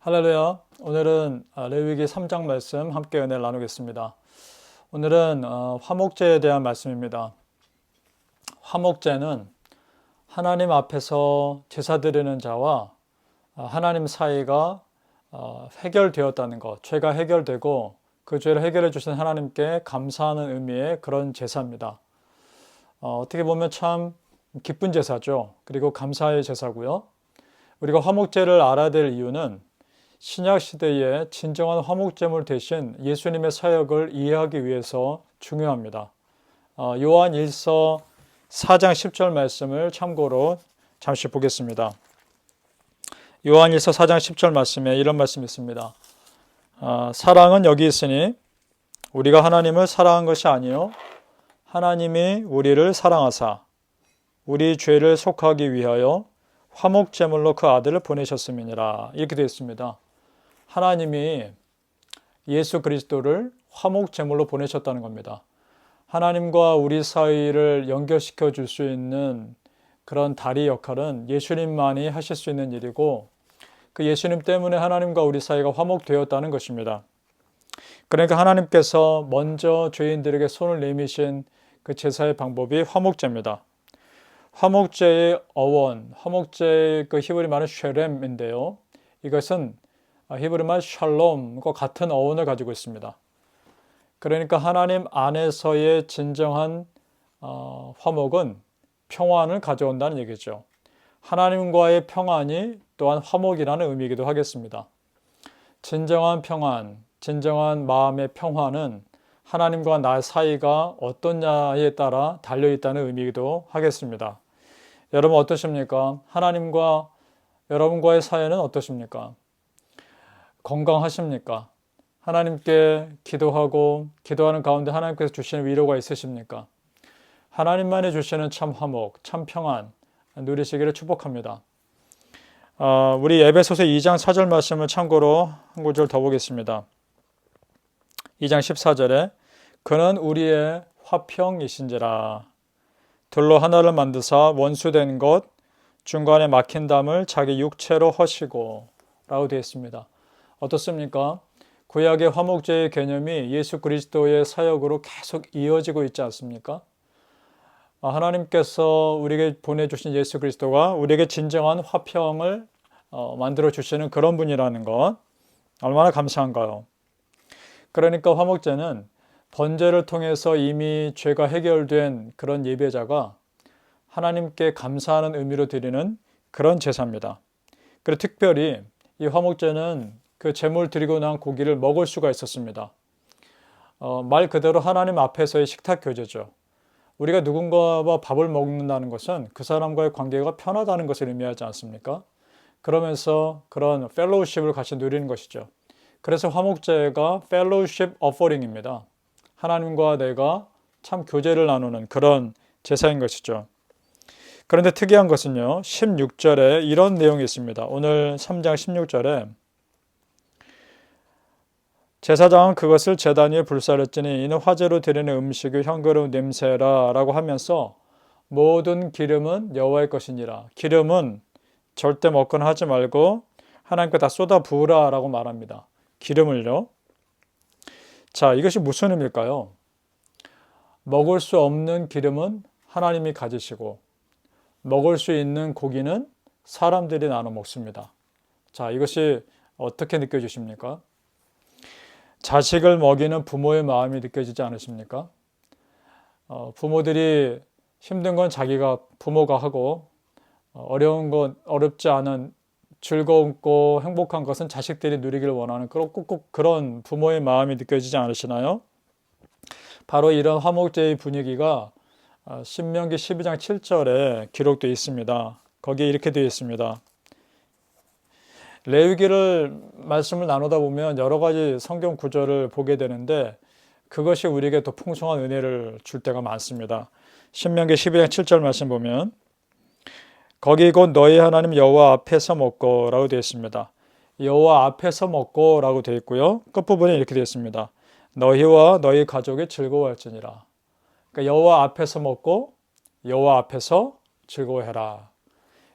할렐루야. 오늘은 레위기 3장 말씀 함께 은혜를 나누겠습니다. 오늘은 화목제에 대한 말씀입니다. 화목제는 하나님 앞에서 제사 드리는 자와 하나님 사이가 해결되었다는 것, 죄가 해결되고 그 죄를 해결해 주신 하나님께 감사하는 의미의 그런 제사입니다. 어떻게 보면 참 기쁜 제사죠. 그리고 감사의 제사고요. 우리가 화목제를 알아야 될 이유는 신약 시대에 진정한 화목제물 대신 예수님의 사역을 이해하기 위해서 중요합니다. 요한 1서 4장 10절 말씀을 참고로 잠시 보겠습니다. 요한 1서 4장 10절 말씀에 이런 말씀이 있습니다. 사랑은 여기 있으니 우리가 하나님을 사랑한 것이 아니요 하나님이 우리를 사랑하사 우리 죄를 속하기 위하여 화목제물로 그 아들을 보내셨음이니라. 이렇게 되어 있습니다. 하나님이 예수 그리스도를 화목제물로 보내셨다는 겁니다. 하나님과 우리 사이를 연결시켜 줄 수 있는 그런 다리 역할은 예수님만이 하실 수 있는 일이고 그 예수님 때문에 하나님과 우리 사이가 화목되었다는 것입니다. 그러니까 하나님께서 먼저 죄인들에게 손을 내미신 그 제사의 방법이 화목제입니다. 화목제의 어원, 화목제의 그 히브리 말은 쉐렘인데요. 이것은 히브리 말 샬롬과 같은 어원을 가지고 있습니다. 그러니까 하나님 안에서의 진정한 화목은 평안을 가져온다는 얘기죠. 하나님과의 평안이 또한 화목이라는 의미이기도 하겠습니다. 진정한 평안, 진정한 마음의 평화는 하나님과 나 사이가 어떠냐에 따라 달려있다는 의미이기도 하겠습니다. 여러분 어떠십니까? 하나님과 여러분과의 사이는 어떠십니까? 건강하십니까? 하나님께 기도하고 기도하는 가운데 하나님께서 주시는 위로가 있으십니까? 하나님만이 주시는 참 화목, 참 평안 누리시기를 축복합니다. 우리 에베소서 2장 4절 말씀을 참고로 한 구절 더 보겠습니다. 2장 14절에 그는 우리의 화평이신지라 둘로 하나를 만드사 원수된 것 중간에 막힌 담을 자기 육체로 허시고 라고 되어 있습니다. 어떻습니까? 구약의 화목제의 개념이 예수 그리스도의 사역으로 계속 이어지고 있지 않습니까? 하나님께서 우리에게 보내주신 예수 그리스도가 우리에게 진정한 화평을 만들어 주시는 그런 분이라는 것 얼마나 감사한가요? 그러니까 화목제는 번제를 통해서 이미 죄가 해결된 그런 예배자가 하나님께 감사하는 의미로 드리는 그런 제사입니다. 그리고 특별히 이 화목제는 그 제물 드리고 난 고기를 먹을 수가 있었습니다. 말 그대로 하나님 앞에서의 식탁 교제죠. 우리가 누군가와 밥을 먹는다는 것은 그 사람과의 관계가 편하다는 것을 의미하지 않습니까? 그러면서 그런 펠로우십을 같이 누리는 것이죠. 그래서 화목제가 펠로우십 어퍼링입니다. 하나님과 내가 참 교제를 나누는 그런 제사인 것이죠. 그런데 특이한 것은요. 16절에 이런 내용이 있습니다. 오늘 3장 16절에 제사장은 그것을 제단 위에 불사르지니 이는 화제로 드리는 음식의 향기로운 냄새라 라고 하면서 모든 기름은 여호와의 것이니라. 기름은 절대 먹거나 하지 말고 하나님께 다 쏟아 부으라 라고 말합니다. 기름을요. 자, 이것이 무슨 의미일까요? 먹을 수 없는 기름은 하나님이 가지시고 먹을 수 있는 고기는 사람들이 나눠 먹습니다. 자, 이것이 어떻게 느껴지십니까? 자식을 먹이는 부모의 마음이 느껴지지 않으십니까? 부모들이 힘든 건 자기가 부모가 하고 어려운 건 어렵지 않은 즐겁고 행복한 것은 자식들이 누리기를 원하는 꼭 그런 부모의 마음이 느껴지지 않으시나요? 바로 이런 화목제의 분위기가 신명기 12장 7절에 기록되어 있습니다. 거기에 이렇게 되어 있습니다. 레위기를 말씀을 나누다 보면 여러 가지 성경 구절을 보게 되는데 그것이 우리에게 더 풍성한 은혜를 줄 때가 많습니다. 신명기 12장 7절 말씀 보면 거기 곧 너희 하나님 여호와 앞에서 먹고 라고 되어 있습니다. 여호와 앞에서 먹고 라고 되어 있고요. 끝부분에 이렇게 되어 있습니다. 너희와 너희 가족이 즐거워할지니라. 그러니까 여호와 앞에서 먹고 여호와 앞에서 즐거워해라.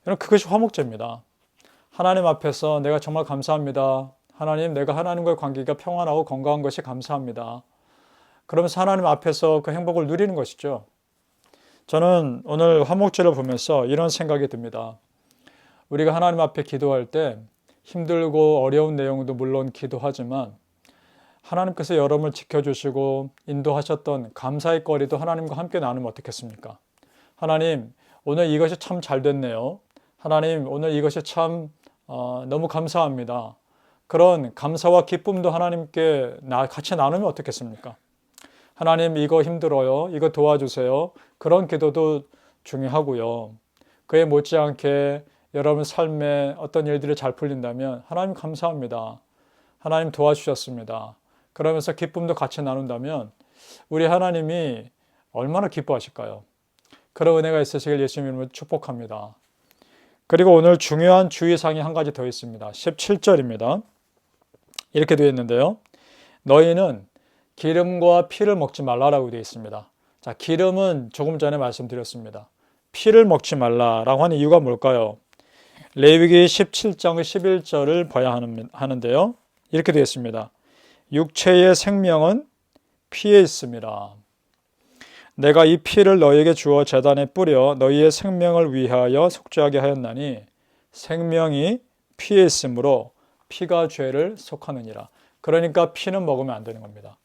그것이 화목제입니다. 하나님 앞에서 내가 정말 감사합니다. 하나님, 내가 하나님과의 관계가 평안하고 건강한 것이 감사합니다. 그러면서 하나님 앞에서 그 행복을 누리는 것이죠. 저는 오늘 화목제를 보면서 이런 생각이 듭니다. 우리가 하나님 앞에 기도할 때 힘들고 어려운 내용도 물론 기도하지만 하나님께서 여러분을 지켜주시고 인도하셨던 감사의 거리도 하나님과 함께 나누면 어떻겠습니까? 하나님, 오늘 이것이 참 잘 됐네요. 하나님, 오늘 이것이 참 너무 감사합니다. 그런 감사와 기쁨도 하나님께 같이 나누면 어떻겠습니까? 하나님, 이거 힘들어요. 이거 도와주세요. 그런 기도도 중요하고요. 그에 못지않게 여러분 삶에 어떤 일들이 잘 풀린다면 하나님 감사합니다. 하나님 도와주셨습니다. 그러면서 기쁨도 같이 나눈다면 우리 하나님이 얼마나 기뻐하실까요? 그런 은혜가 있으시길 예수님 이름으로 축복합니다. 그리고 오늘 중요한 주의사항이 한 가지 더 있습니다. 17절입니다. 이렇게 되어 있는데요. 너희는 기름과 피를 먹지 말라라고 되어 있습니다. 자, 기름은 조금 전에 말씀드렸습니다. 피를 먹지 말라라고 하는 이유가 뭘까요? 레위기 17장 11절을 봐야 하는데요. 이렇게 되어 있습니다. 육체의 생명은 피에 있습니다. 내가 이 피를 너희에게 주어 제단에 뿌려 너희의 생명을 위하여 속죄하게 하였나니 생명이 피에 있으므로 피가 죄를 속하느니라. 그러니까 피는 먹으면 안 되는 겁니다.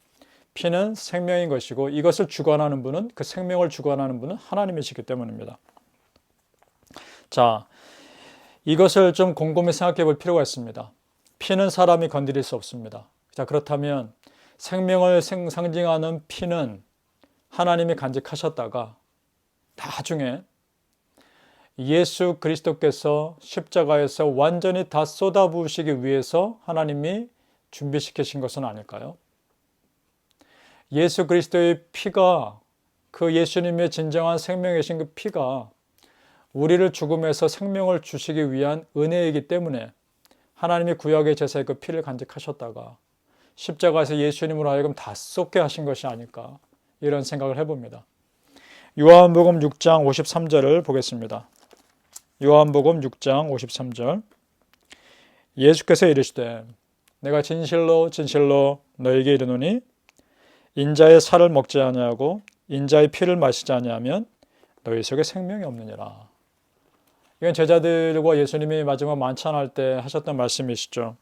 피는 생명인 것이고 이것을 주관하는 분은 그 생명을 주관하는 분은 하나님이시기 때문입니다. 자, 이것을 좀 곰곰이 생각해 볼 필요가 있습니다. 피는 사람이 건드릴 수 없습니다. 자, 그렇다면 생명을 상징하는 피는 하나님이 간직하셨다가 나중에 예수 그리스도께서 십자가에서 완전히 다 쏟아부으시기 위해서 하나님이 준비시키신 것은 아닐까요? 예수 그리스도의 피가 그 예수님의 진정한 생명이신 그 피가 우리를 죽음에서 생명을 주시기 위한 은혜이기 때문에 하나님이 구약의 제사에 그 피를 간직하셨다가 십자가에서 예수님으로 하여금 다 쏟게 하신 것이 아닐까 이런 생각을 해봅니다. 요한복음 6장 53절을 보겠습니다. 요한복음 6장 53절 예수께서 이르시되 내가 진실로 진실로 너에게 이르노니 인자의 살을 먹지 아니하고 인자의 피를 마시지 아니하면 너희 속에 생명이 없느니라. 이건 제자들과 예수님이 마지막 만찬할 때 하셨던 말씀이시죠.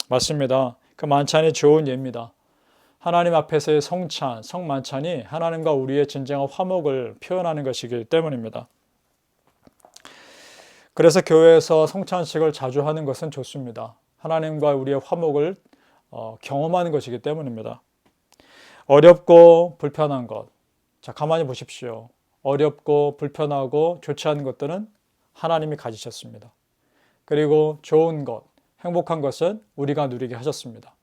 맞습니다. 그 만찬이 좋은 예입니다. 하나님 앞에서의 성찬, 성만찬이 하나님과 우리의 진정한 화목을 표현하는 것이기 때문입니다. 그래서 교회에서 성찬식을 자주 하는 것은 좋습니다. 하나님과 우리의 화목을 경험하는 것이기 때문입니다. 어렵고 불편한 것. 자, 가만히 보십시오. 어렵고 불편하고 좋지 않은 것들은 하나님이 가지셨습니다. 그리고 좋은 것, 행복한 것은 우리가 누리게 하셨습니다.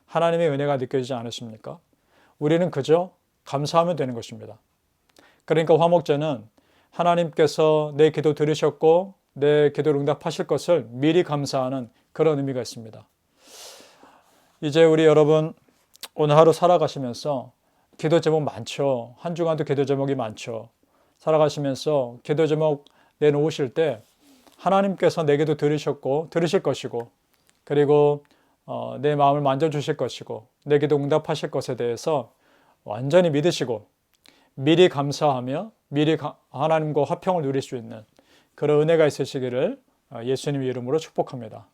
하나님의 은혜가 느껴지지 않으십니까? 우리는 그저 감사하면 되는 것입니다. 그러니까 화목제는 하나님께서 내 기도 들으셨고 내 기도를 응답하실 것을 미리 감사하는 그런 의미가 있습니다. 이제 우리 여러분 오늘 하루 살아가시면서 기도 제목 많죠. 한 주간도 기도 제목이 많죠. 살아가시면서 기도 제목 내놓으실 때 하나님께서 내 기도 들으셨고 들으실 것이고 그리고 내 마음을 만져주실 것이고 내 기도 응답하실 것에 대해서 완전히 믿으시고 미리 감사하며 미리 하나님과 화평을 누릴 수 있는 그런 은혜가 있으시기를 예수님의 이름으로 축복합니다.